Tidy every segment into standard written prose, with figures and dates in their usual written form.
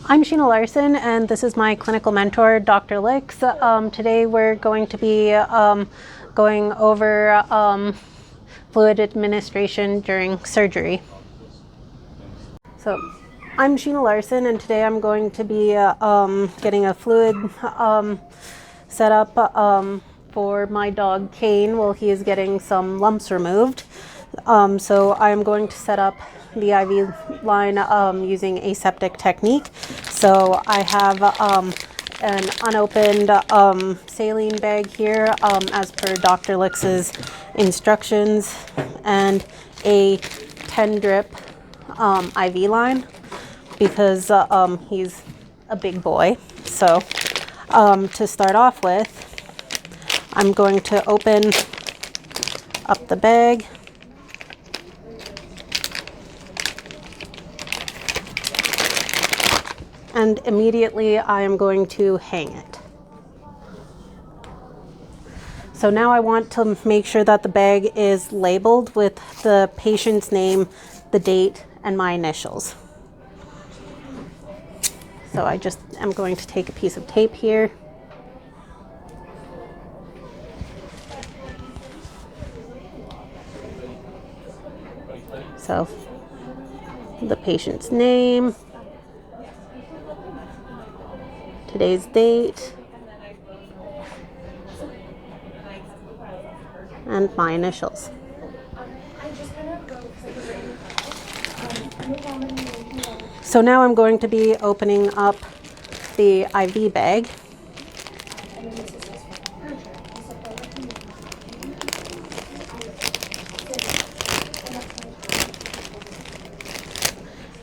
I'm Sheena Larson, and this is my clinical mentor, Dr. Licks. Today we're going to be going over fluid administration during surgery. So, I'm Sheena Larson, and today I'm going to be getting a fluid set up for my dog Kane while he is getting some lumps removed. So I'm going to set up the IV line using aseptic technique. So I have an unopened saline bag here as per Dr. Licks's instructions, and a 10 drip IV line because he's a big boy. So to start off with, I'm going to open up the bag. And immediately I am going to hang it. So now I want to make sure that the bag is labeled with the patient's name, the date, and my initials. So I just am going to take a piece of tape here. So the patient's name, today's date, and my initials. So now I'm going to be opening up the IV bag.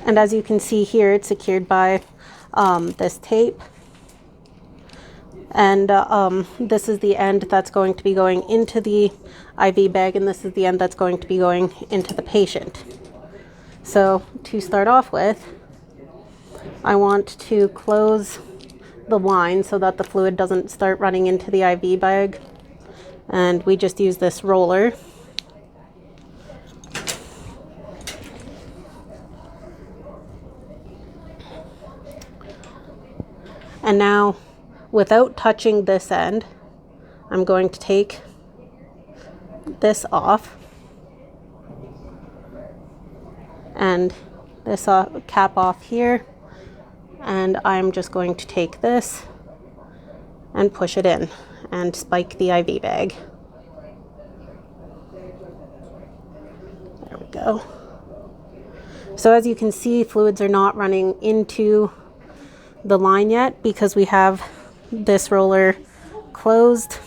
And as you can see here, it's secured by this tape. And this is the end that's going to be going into the IV bag, and this is the end that's going to be going into the patient. So to start off with, I want to close the line so that the fluid doesn't start running into the IV bag. And we just use this roller. And now, without touching this end, I'm going to take this off and this cap off here, and I'm just going to take this and push it in and spike the IV bag. There we go. So as you can see, fluids are not running into the line yet because we have this roller closed.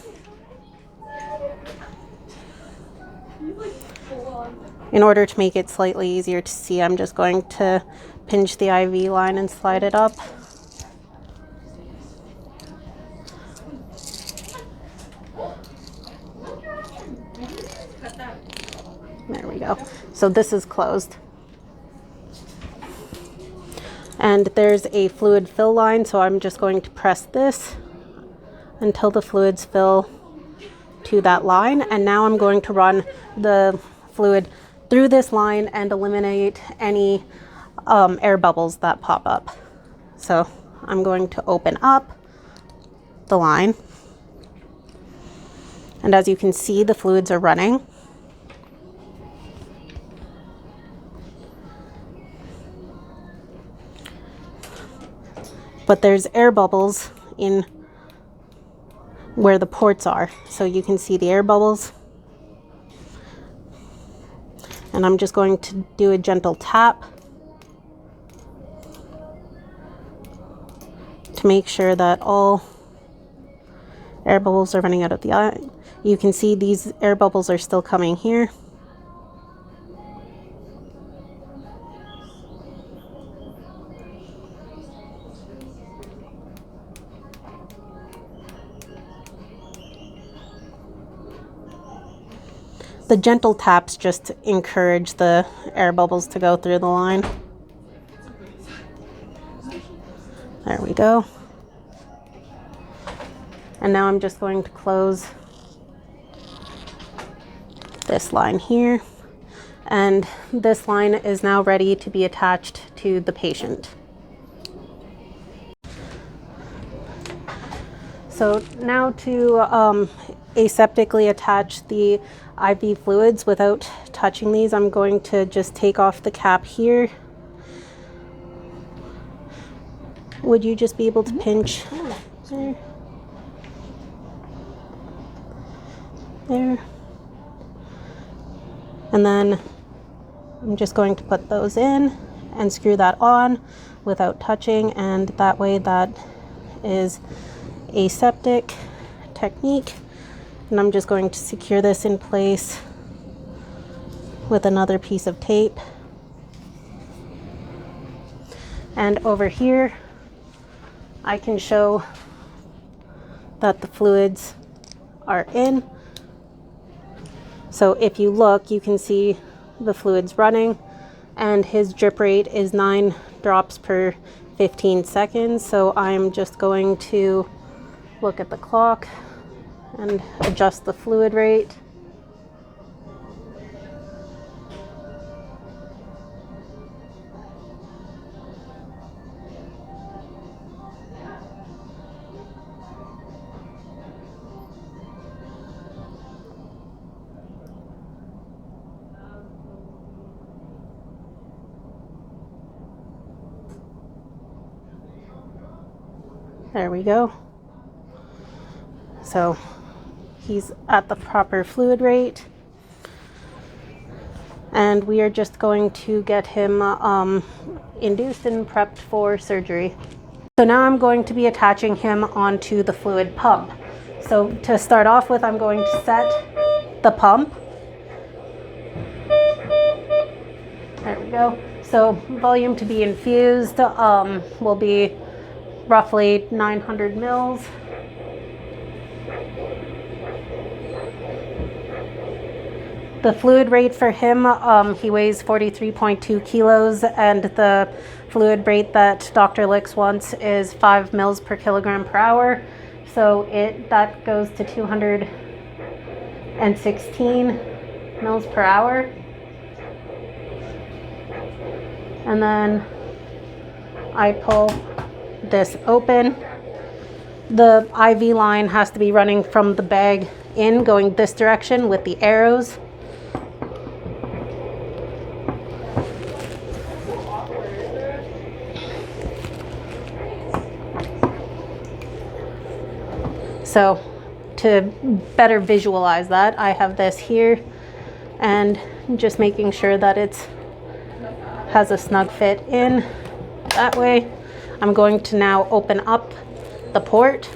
In order to make it slightly easier to see, I'm just going to pinch the IV line and slide it up. There we go. So this is closed. And there's a fluid fill line, so I'm just going to press this until the fluids fill to that line. And now I'm going to run the fluid through this line and eliminate any air bubbles that pop up. So I'm going to open up the line. And as you can see, the fluids are running. But there's air bubbles in where the ports are. So you can see the air bubbles. And I'm just going to do a gentle tap to make sure that all air bubbles are running out of the eye. You can see these air bubbles are still coming here. The gentle taps just encourage the air bubbles to go through the line. There we go. And now I'm just going to close this line here. And this line is now ready to be attached to the patient. So now to aseptically attach the IV fluids without touching these, I'm going to just take off the cap here. Would you just be able to pinch there? There. And then I'm just going to put those in and screw that on without touching, and that way that is aseptic technique. And I'm just going to secure this in place with another piece of tape. And over here I can show that the fluids are in. So if you look, you can see the fluids running, and his drip rate is 9 drops per 15 seconds. So I'm just going to look at the clock and adjust the fluid rate. There we go. So he's at the proper fluid rate, and we are just going to get him induced and prepped for surgery. So now I'm going to be attaching him onto the fluid pump. So to start off with, I'm going to set the pump. There we go. So volume to be infused will be roughly 900 mils. The fluid rate for him, he weighs 43.2 kilos, and the fluid rate that Dr. Licks wants is 5 mils per kilogram per hour. So that goes to 216 mils per hour. And then I pull this open. The IV line has to be running from the bag in, going this direction with the arrows. So to better visualize that, I have this here, and just making sure that it has a snug fit in that way. I'm going to now open up the port,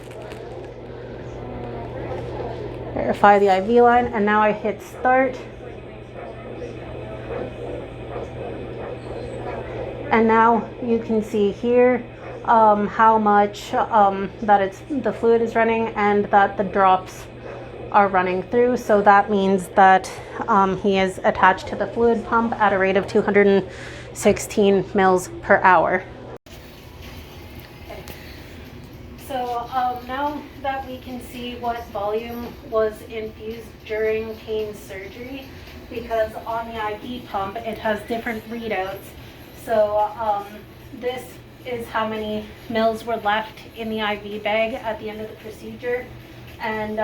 verify the IV line, and now I hit start. And now you can see here how much that the fluid is running and that the drops are running through. So that means that he is attached to the fluid pump at a rate of 216 mils per hour. So now that we can see what volume was infused during Kane's surgery, because on the IV pump it has different readouts. So this is how many mils were left in the IV bag at the end of the procedure, and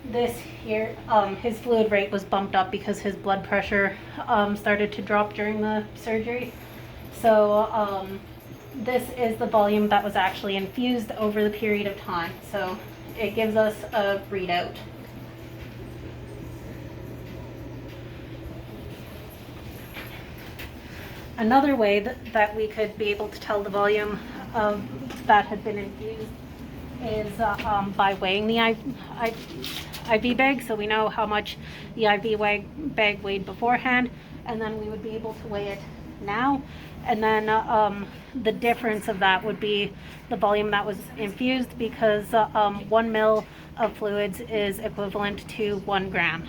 this here, his fluid rate was bumped up because his blood pressure started to drop during the surgery. So this is the volume that was actually infused over the period of time. So it gives us a readout. Another way that we could be able to tell the volume that had been infused is by weighing the IV bag. So we know how much the IV bag weighed beforehand, and then we would be able to weigh it now. And then the difference of that would be the volume that was infused, because 1 mil of fluids is equivalent to 1 gram.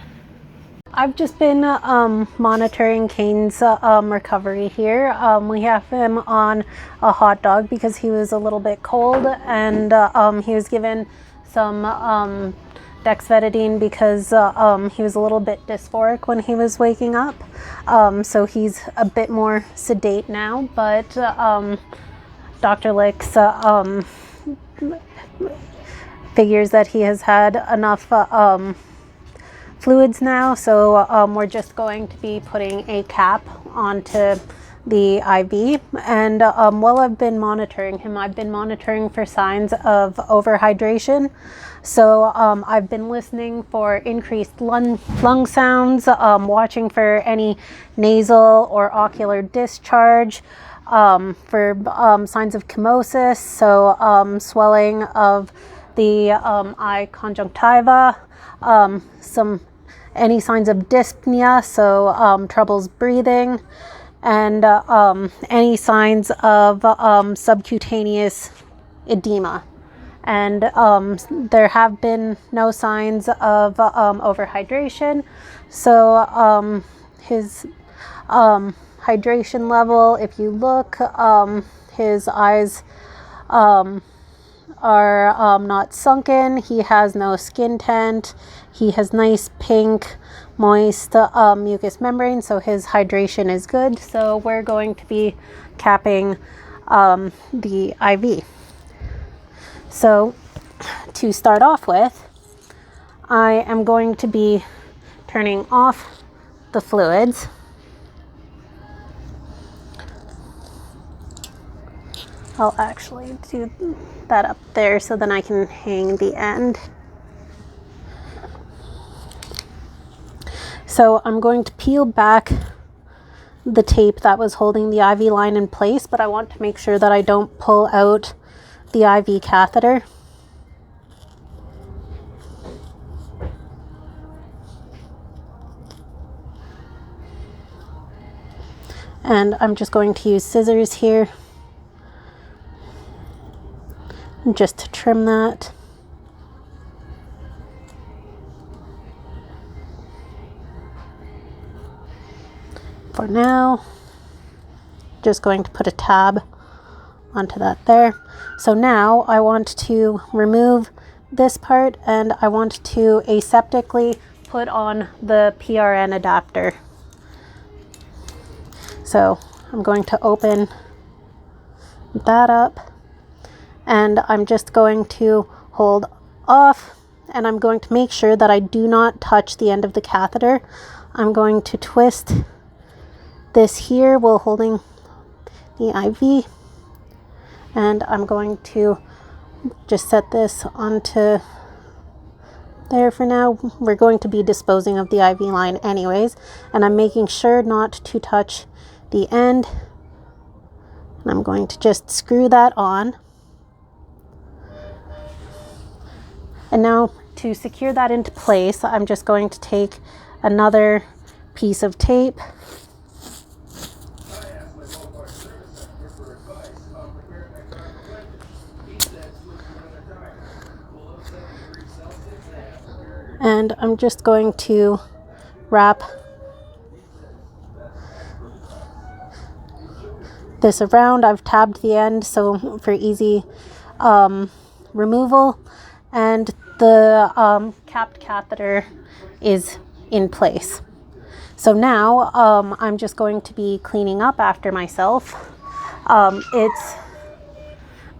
I've just been monitoring Kane's recovery here. We have him on a hot dog because he was a little bit cold, and he was given some dexvedidine because he was a little bit dysphoric when he was waking up. So he's a bit more sedate now, but Dr. Licks figures that he has had enough fluids now, so we're just going to be putting a cap onto the IV. And while I've been monitoring him, I've been monitoring for signs of overhydration. So I've been listening for increased lung sounds, watching for any nasal or ocular discharge, for signs of chemosis, so swelling of the eye conjunctiva, any signs of dyspnea, so troubles breathing, and any signs of subcutaneous edema. And there have been no signs of overhydration. So his hydration level, if you look, his eyes are not sunken. He has no skin tint. He has nice pink, moist mucous membrane, so his hydration is good. So we're going to be capping the IV. So to start off with, I am going to be turning off the fluids. I'll actually do that up there so then I can hang the end. So I'm going to peel back the tape that was holding the IV line in place, but I want to make sure that I don't pull out the IV catheter. And I'm just going to use scissors here just to trim that. For now, just going to put a tab onto that there. So now I want to remove this part, and I want to aseptically put on the PRN adapter. So I'm going to open that up, and I'm just going to hold off, and I'm going to make sure that I do not touch the end of the catheter. I'm going to twist this here while holding the IV, and I'm going to just set this onto there for now. We're going to be disposing of the IV line anyways, and I'm making sure not to touch the end, and I'm going to just screw that on. And now to secure that into place, I'm just going to take another piece of tape and I'm just going to wrap this around. I've tabbed the end so for easy removal, and the capped catheter is in place. So now I'm just going to be cleaning up after myself.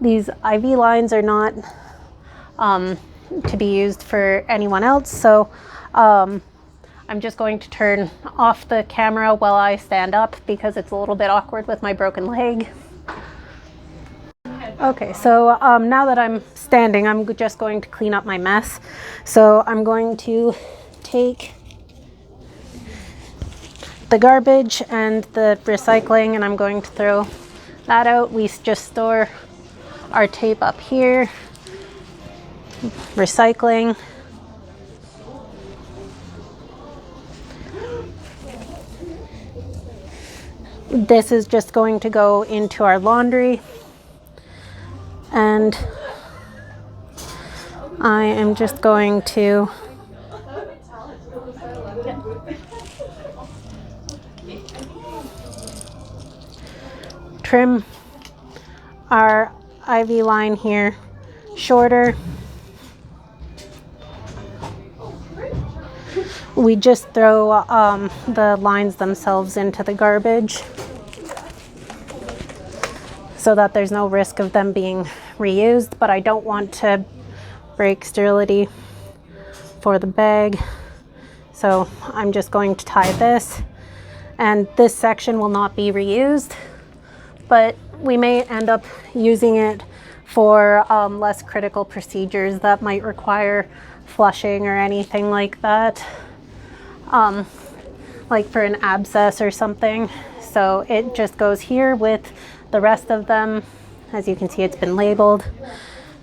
These IV lines are not to be used for anyone else, so I'm just going to turn off the camera while I stand up because it's a little bit awkward with my broken leg. Okay, so now that I'm standing, I'm just going to clean up my mess. So I'm going to take the garbage and the recycling, and I'm going to throw that out. We just store our tape up here. Recycling. This is just going to go into our laundry, and I am just going to trim our IV line here shorter. We just throw the lines themselves into the garbage so that there's no risk of them being reused, but I don't want to break sterility for the bag. So I'm just going to tie this, and this section will not be reused, but we may end up using it for less critical procedures that might require flushing or anything like that, like for an abscess or something. So it just goes here with the rest of them. As you can see, it's been labeled,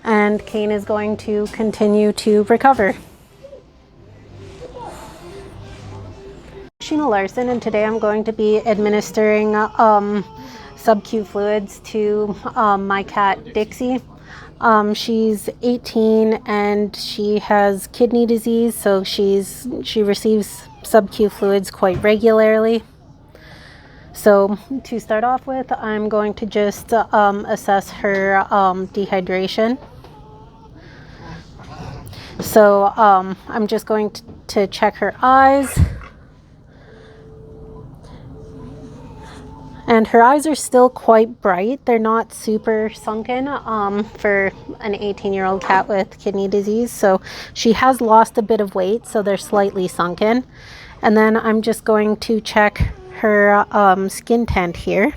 and Kane is going to continue to recover. Sheena Larson, and today I'm going to be administering sub-Q fluids to my cat Dixie. She's 18 and she has kidney disease, so she receives sub-Q fluids quite regularly. So to start off with, I'm going to just assess her dehydration. So I'm just going to check her eyes. And her eyes are still quite bright. They're not super sunken for an 18-year-old cat with kidney disease. So she has lost a bit of weight, so they're slightly sunken. And then I'm just going to check her skin tint here.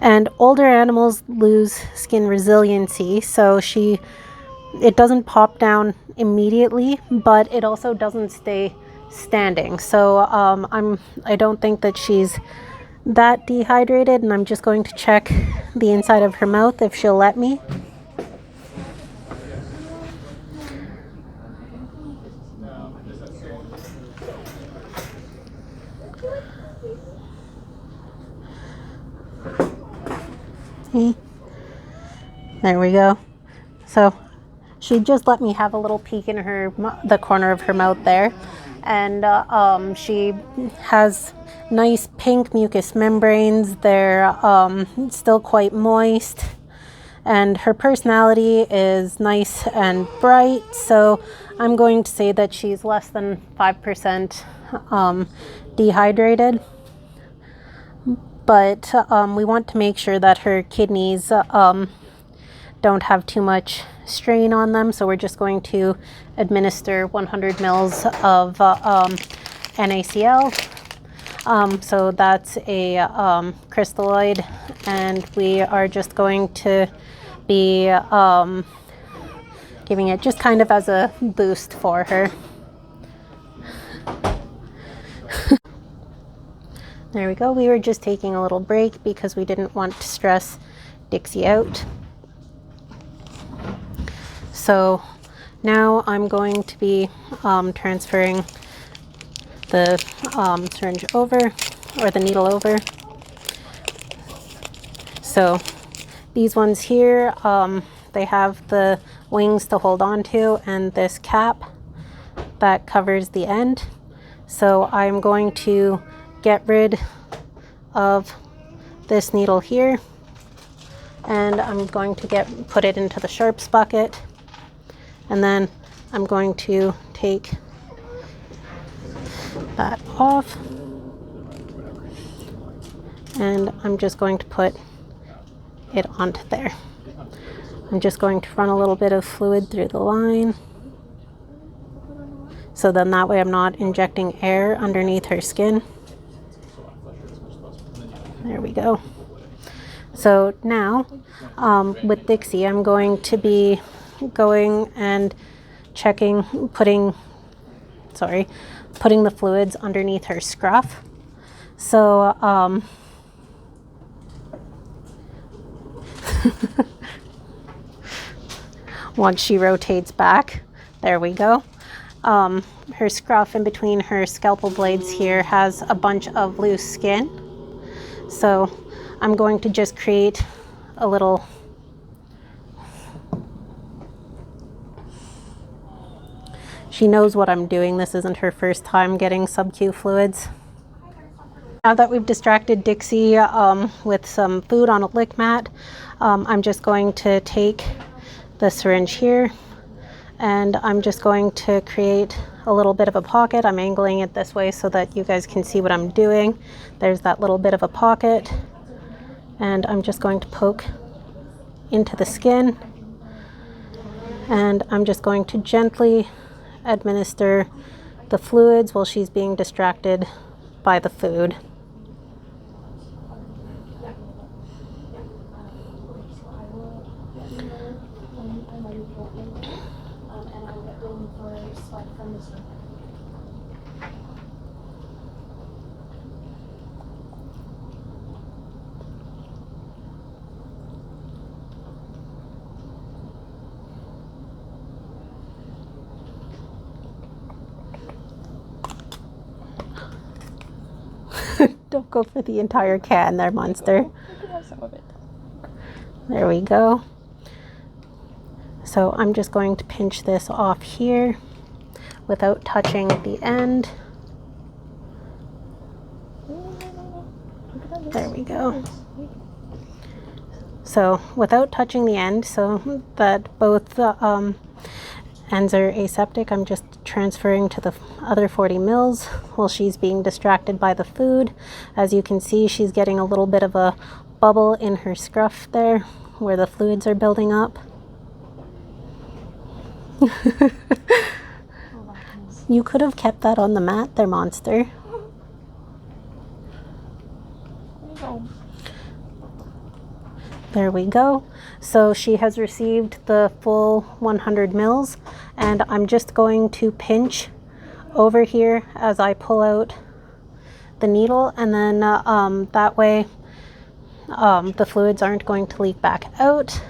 And older animals lose skin resiliency, so it doesn't pop down immediately, but it also doesn't stay standing. So I don't think that she's that dehydrated, and I'm just going to check the inside of her mouth if she'll let me. There we go. So she just let me have a little peek in the corner of her mouth there. And she has nice pink mucous membranes. They're still quite moist, and her personality is nice and bright, so I'm going to say that she's less than 5% dehydrated. But we want to make sure that her kidneys don't have too much strain on them, so we're just going to administer 100 mils of NaCl. So that's a crystalloid, and we are just going to be giving it just kind of as a boost for her. There we go. We were just taking a little break because we didn't want to stress Dixie out. So now I'm going to be transferring the syringe over, or the needle over. So these ones here, they have the wings to hold on to and this cap that covers the end. So I'm going to get rid of this needle here, and I'm going to put it into the sharps bucket, and then I'm going to take that off, and I'm just going to put it onto there. I'm just going to run a little bit of fluid through the line, so then that way I'm not injecting air underneath her skin. There we go. So now with Dixie, I'm going to be going and checking, putting the fluids underneath her scruff. So once she rotates back, there we go. Her scruff in between her scalpel blades here has a bunch of loose skin. So I'm going to just create a little She knows what I'm doing. This isn't her first time getting sub-Q fluids. Now that we've distracted Dixie with some food on a lick mat, I'm just going to take the syringe here, and I'm just going to create a little bit of a pocket. I'm angling it this way so that you guys can see what I'm doing. There's that little bit of a pocket, and I'm just going to poke into the skin. And I'm just going to gently administer the fluids while she's being distracted by the food. Don't go for the entire can there, monster. I can have some of it. There we go. So I'm just going to pinch this off here without touching the end. There we go. So without touching the end, so that both ends are aseptic, I'm just transferring to the other 40 mils while she's being distracted by the food. As you can see, she's getting a little bit of a bubble in her scruff there where the fluids are building up. You could have kept that on the mat there, monster. There we go. So she has received the full 100 mils, and I'm just going to pinch over here as I pull out the needle, and then that way the fluids aren't going to leak back out.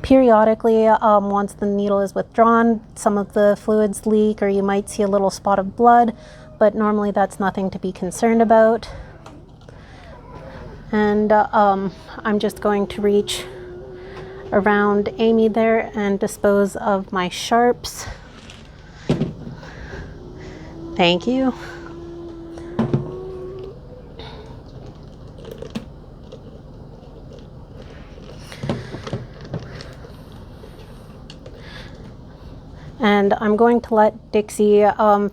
Periodically, once the needle is withdrawn, some of the fluids leak, or you might see a little spot of blood, but normally that's nothing to be concerned about. And I'm just going to reach around Amy there and dispose of my sharps. Thank you. And I'm going to let Dixie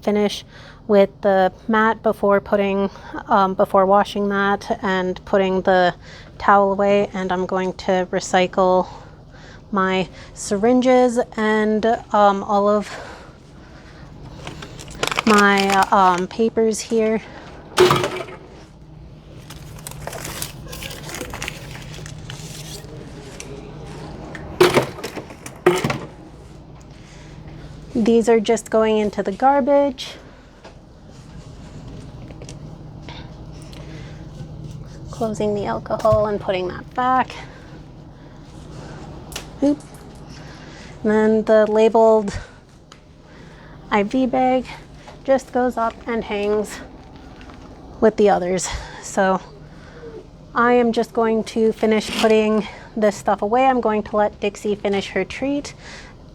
finish with the mat before washing that and putting the towel away. And I'm going to recycle my syringes and all of my papers here. These are just going into the garbage. Closing the alcohol and putting that back. Oop. And then the labeled IV bag just goes up and hangs with the others. So I am just going to finish putting this stuff away. I'm going to let Dixie finish her treat,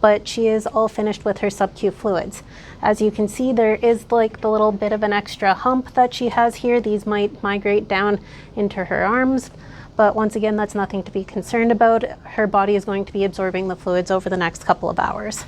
but she is all finished with her sub-Q fluids. As you can see, there is like the little bit of an extra hump that she has here. These might migrate down into her arms, but once again, that's nothing to be concerned about. Her body is going to be absorbing the fluids over the next couple of hours.